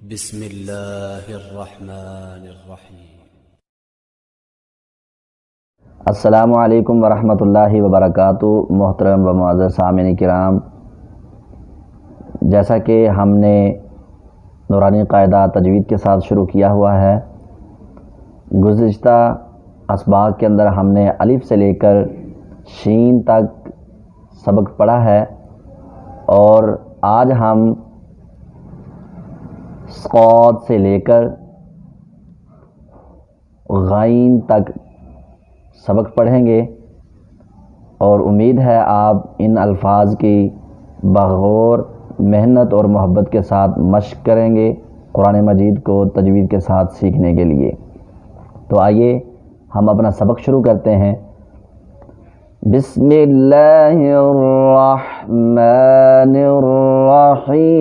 بسم اللہ الرحمن الرحیم۔ السلام علیکم ورحمۃ اللہ وبرکاتہ۔ محترم و معزز سامعین کرام، جیسا کہ ہم نے نورانی قاعدہ تجوید کے ساتھ شروع کیا ہوا ہے، گزشتہ اسباق کے اندر ہم نے الف سے لے کر شین تک سبق پڑھا ہے، اور آج ہم صاد سے لے کر غین تک سبق پڑھیں گے، اور امید ہے آپ ان الفاظ کی بغور محنت اور محبت کے ساتھ مشق کریں گے قرآن مجید کو تجوید کے ساتھ سیکھنے کے لیے۔ تو آئیے ہم اپنا سبق شروع کرتے ہیں۔ بسم اللہ الرحمن الرحیم۔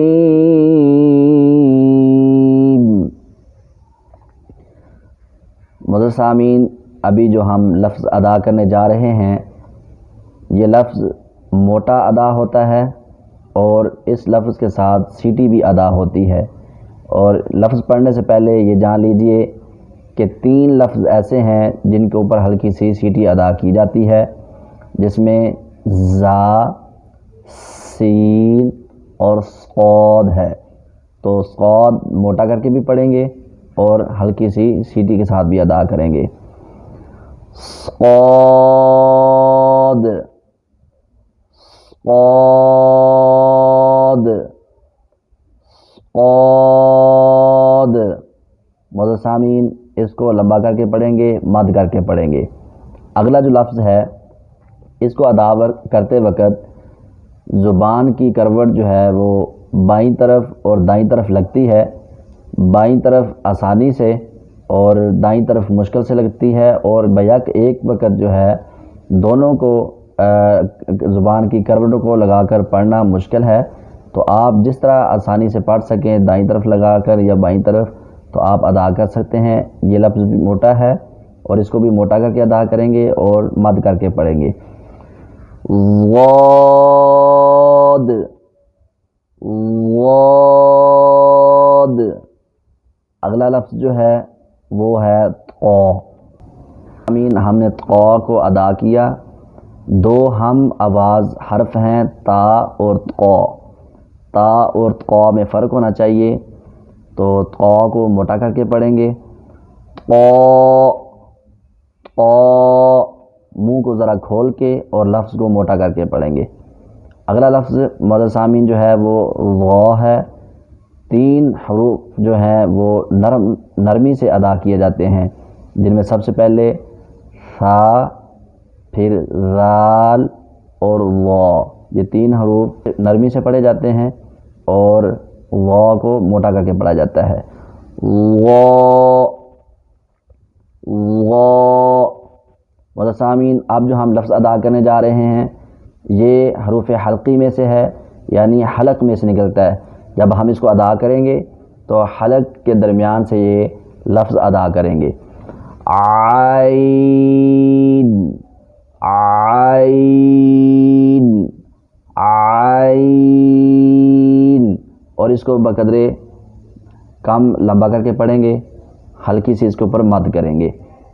معزز سامعین، ابھی جو ہم لفظ ادا کرنے جا رہے ہیں، یہ لفظ موٹا ادا ہوتا ہے، اور اس لفظ کے ساتھ سیٹی بھی ادا ہوتی ہے۔ اور لفظ پڑھنے سے پہلے یہ جان لیجئے کہ 3 لفظ ایسے ہیں جن کے اوپر ہلکی سی سیٹی ادا کی جاتی ہے، جس میں زا، سین اور صاد ہے۔ تو صاد موٹا کر کے بھی پڑھیں گے اور ہلکی سی سیٹی کے ساتھ بھی ادا کریں گے۔ صاد، صاد، صاد۔ معزز سامعین، اس کو لمبا کر کے پڑھیں گے، مد کر کے پڑھیں گے۔ اگلا جو لفظ ہے، اس کو ادا کرتے وقت زبان کی کروٹ جو ہے وہ بائیں طرف اور دائیں طرف لگتی ہے۔ بائیں طرف آسانی سے اور دائیں طرف مشکل سے لگتی ہے، اور بیک ایک وقت جو ہے دونوں کو زبان کی کروٹوں کو لگا کر پڑھنا مشکل ہے۔ تو آپ جس طرح آسانی سے پڑھ سکیں، دائیں طرف لگا کر یا بائیں طرف، تو آپ ادا کر سکتے ہیں۔ یہ لفظ بھی موٹا ہے، اور اس کو بھی موٹا کر کے ادا کریں گے اور مد کر کے پڑھیں گے۔ ضاد، ضاد۔ اگلا لفظ جو ہے وہ ہے طا۔ امین، ہم نے طا کو ادا کیا۔ 2 ہم آواز حرف ہیں، تا اور طا۔ تا اور طا میں فرق ہونا چاہیے، تو طا کو موٹا کر کے پڑھیں گے۔ طا، طا، منہ کو ذرا کھول کے اور لفظ کو موٹا کر کے پڑھیں گے۔ اگلا لفظ معزز سامعین جو ہے وہ وا ہے۔ 3 حروف جو ہیں وہ نرمی سے ادا کیے جاتے ہیں، جن میں سب سے پہلے ثا، پھر ذال اور وا۔ یہ 3 حروف نرمی سے پڑھے جاتے ہیں، اور وا کو موٹا کر کے پڑھا جاتا ہے۔ وا، وا۔ معزز سامعین، اب جو ہم لفظ ادا کرنے جا رہے ہیں، یہ حروف حلقی میں سے ہے، یعنی حلق میں سے نکلتا ہے۔ جب ہم اس کو ادا کریں گے تو حلق کے درمیان سے یہ لفظ ادا کریں گے۔ عین، عین، عین۔ اور اس کو بقدرے کم لمبا کر کے پڑھیں گے، ہلکی سی اس کے اوپر مد کریں گے۔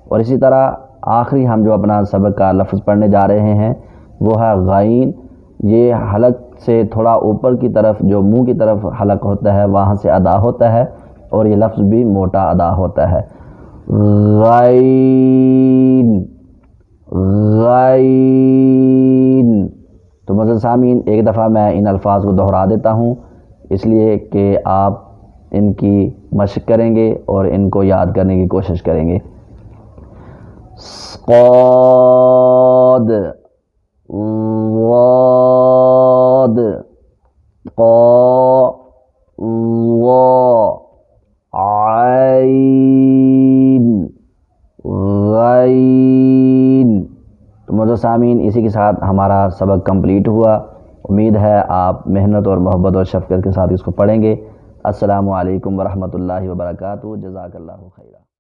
اور اسی طرح آخری ہم جو اپنا سبق کا لفظ پڑھنے جا رہے ہیں وہ ہے غین۔ یہ حلق سے تھوڑا اوپر کی طرف، جو منہ کی طرف حلق ہوتا ہے، وہاں سے ادا ہوتا ہے، اور یہ لفظ بھی موٹا ادا ہوتا ہے۔ غین، غین۔ تو معزز سامعین، ایک دفعہ میں ان الفاظ کو دہرا دیتا ہوں، اس لیے کہ آپ ان کی مشق کریں گے اور ان کو یاد کرنے کی کوشش کریں گے۔ صاد، ضاد، طا، وا، عین، غین۔ تو معزز سامعین، اسی کے ساتھ ہمارا سبق کمپلیٹ ہوا۔ امید ہے آپ محنت اور محبت اور شفقت کے ساتھ اس کو پڑھیں گے۔ السلام علیکم ورحمۃ اللہ وبرکاتہ۔ جزاک اللہ خیرہ۔